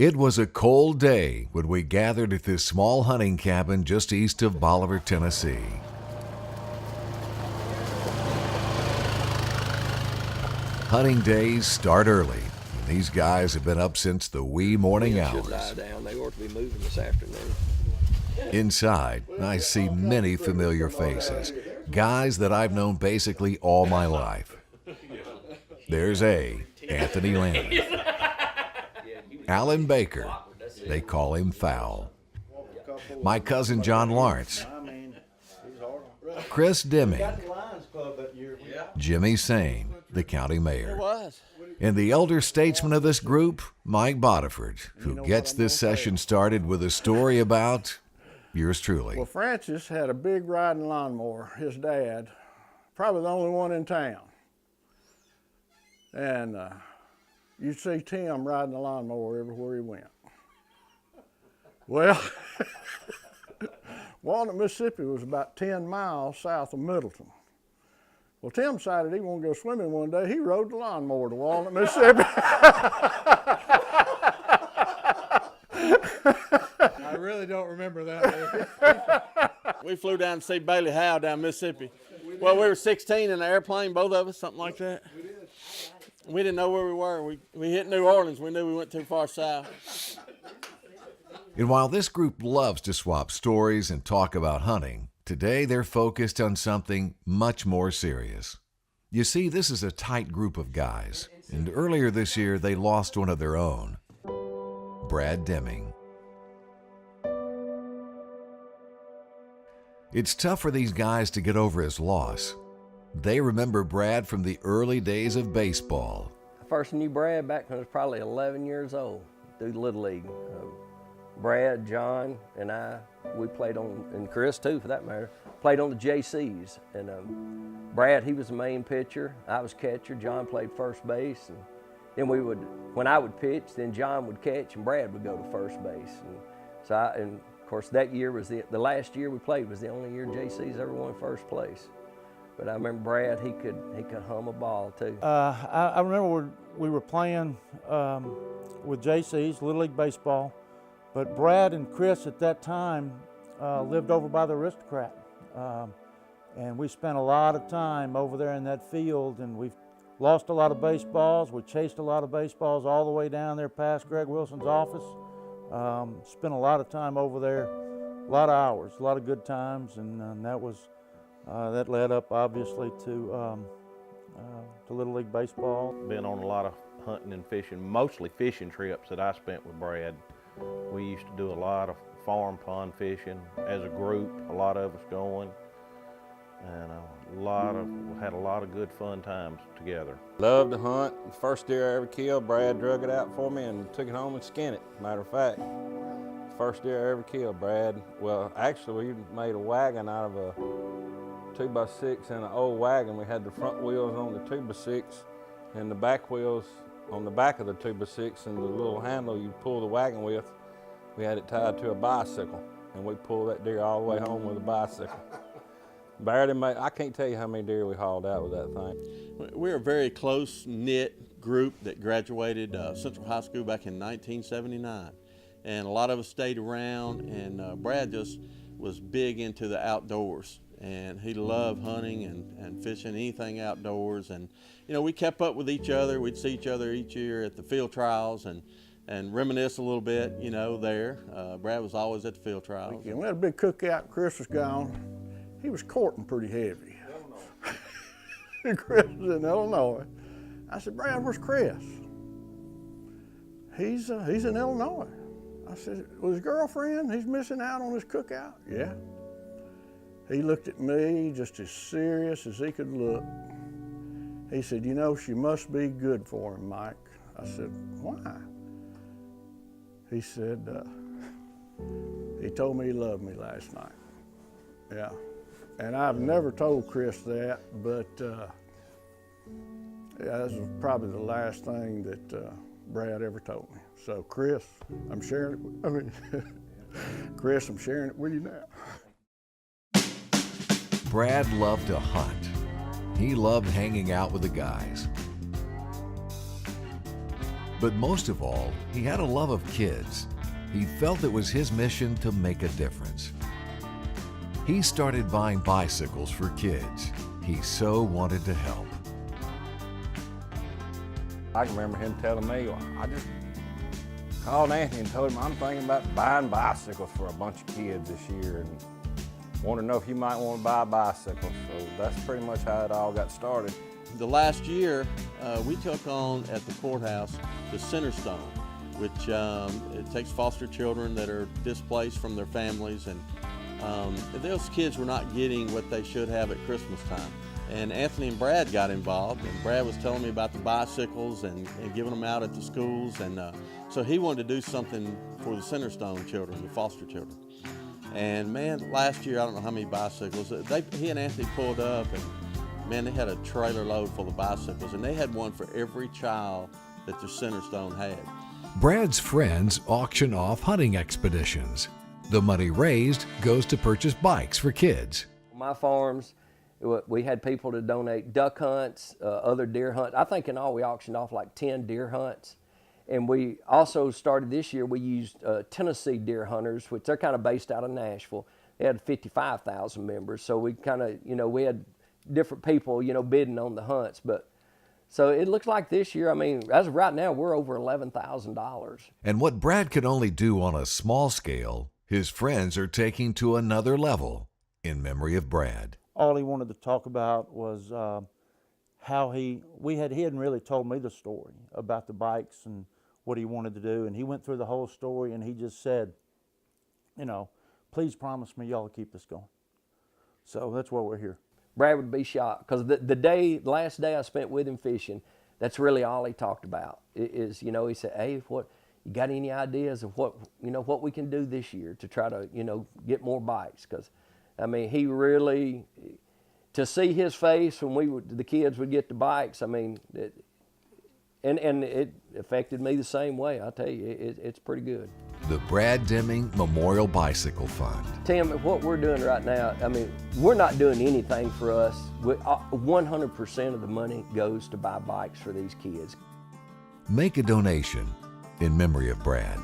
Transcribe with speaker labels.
Speaker 1: It was a cold day when we gathered at this small hunting cabin just east of Bolivar, Tennessee. Hunting days start early, and these guys have been up since the wee morning hours.
Speaker 2: They ought to be moving this afternoon.
Speaker 1: Inside, I see many familiar faces, guys that I've known basically all my life. There's Anthony Landon. Alan Baker, they call him Fowl. My cousin John Lawrence. Chris Deming. Jimmy Sane, the county mayor. And the elder statesman of this group, Mike Bodiford, who gets this session started with a story about yours truly.
Speaker 3: Well, Francis had a big riding lawnmower, his dad, probably the only one in town. And you'd see Tim riding the lawnmower everywhere he went. Well, Walnut, Mississippi was about 10 miles south of Middleton. Well, Tim decided he wanted to go swimming one day. He rode the lawnmower to Walnut, Mississippi.
Speaker 4: I really don't remember that.
Speaker 5: We flew down to see Bailey Howe down Mississippi. Well, we were 16 in the airplane, both of us, something like that. We didn't know where we were. We hit New Orleans. We knew we went too far south.
Speaker 1: And while this group loves to swap stories and talk about hunting, today they're focused on something much more serious. You see, this is a tight group of guys, and earlier this year they lost one of their own, Brad Deming. It's tough for these guys to get over his loss. They remember Brad from the early days of baseball.
Speaker 2: I first knew Brad back when I was probably 11 years old through Little League. Brad, John, and I, we played on, and Chris too for that matter, played on the JCs. And Brad, he was the main pitcher. I was catcher. John played first base. And then when I would pitch, then John would catch and Brad would go to first base. And of course that year was the last year we played was the only year JCs ever won first place. But I remember Brad, he could hum a ball too.
Speaker 4: I remember we were playing with JC's, Little League Baseball, but Brad and Chris at that time lived over by the Aristocrat. And we spent a lot of time over there in that field, and we've lost a lot of baseballs. We chased a lot of baseballs all the way down there past Greg Wilson's office. Spent a lot of time over there, a lot of hours, a lot of good times, and that led up obviously to Little League Baseball.
Speaker 6: Been on a lot of hunting and fishing, mostly fishing trips that I spent with Brad. We used to do a lot of farm pond fishing as a group, a lot of us going, and had a lot of good fun times together.
Speaker 5: Loved to hunt. The first deer I ever killed, Brad drug it out for me and took it home and skinned it. Matter of fact, first deer I ever killed, Brad. Well, actually, we made a wagon out of a 2x6 and an old wagon. We had the front wheels on the 2x6 and the back wheels on the back of the 2x6, and the little handle you pull the wagon with, we had it tied to a bicycle, and we pulled that deer all the way home with a bicycle. I can't tell you how many deer we hauled out with that thing.
Speaker 7: We're a very close-knit group that graduated Central High School back in 1979, and a lot of us stayed around, and Brad just was big into the outdoors. And he loved hunting and fishing, anything outdoors. And, you know, we kept up with each other. We'd see each other each year at the field trials and reminisce a little bit, you know, there. Brad was always at the field trials.
Speaker 3: We had a big cookout. Chris was gone. He was courting pretty heavy. Chris was in Illinois. I said, Brad, where's Chris? He's in Illinois. I said, with his girlfriend, he's missing out on his cookout? Yeah. He looked at me just as serious as he could look. He said, you know, she must be good for him, Mike. I said, why? He said, he told me he loved me last night. Yeah. And I've never told Chris that, but yeah, this was probably the last thing that Brad ever told me. So Chris, I'm sharing it, Chris, I'm sharing it with you now.
Speaker 1: Brad loved to hunt. He loved hanging out with the guys. But most of all, he had a love of kids. He felt it was his mission to make a difference. He started buying bicycles for kids. He so wanted to help.
Speaker 5: I can remember him telling me, I just called Anthony and told him I'm thinking about buying bicycles for a bunch of kids this year and want to know if you might want to buy a bicycle. So that's pretty much how it all got started.
Speaker 7: The last year, we took on at the courthouse the Centerstone, which it takes foster children that are displaced from their families, and those kids were not getting what they should have at Christmas time. And Anthony and Brad got involved, and Brad was telling me about the bicycles and giving them out at the schools, and so he wanted to do something for the Centerstone children, the foster children. And man, last year, I don't know how many bicycles, he and Anthony pulled up, and man, they had a trailer load full of bicycles, and they had one for every child that the Centerstone had.
Speaker 1: Brad's friends auction off hunting expeditions. The money raised goes to purchase bikes for kids.
Speaker 2: My farms, we had people to donate duck hunts, other deer hunts. I think in all we auctioned off like 10 deer hunts. And we also started this year, we used Tennessee deer hunters, which they're kind of based out of Nashville. They had 55,000 members. So we kind of, we had different people, bidding on the hunts. But so it looks like this year, I mean, as of right now, we're over $11,000.
Speaker 1: And what Brad could only do on a small scale, his friends are taking to another level in memory of Brad.
Speaker 4: All he wanted to talk about was how he hadn't really told me the story about the bikes and what he wanted to do. And he went through the whole story, and he just said, please promise me y'all will keep this going. So that's why we're here.
Speaker 2: Brad would be shocked, because the last day I spent with him fishing, that's really all he talked about. Is he said, hey, what you got any ideas of what we can do this year to try to get more bikes? Because I mean, he really, to see his face when the kids would get the bikes, I mean, and it affected me the same way. I tell you, it's pretty good.
Speaker 1: The Brad Deming Memorial Bicycle Fund.
Speaker 2: Tim, what we're doing right now, I mean, we're not doing anything for us. 100% of the money goes to buy bikes for these kids.
Speaker 1: Make a donation in memory of Brad.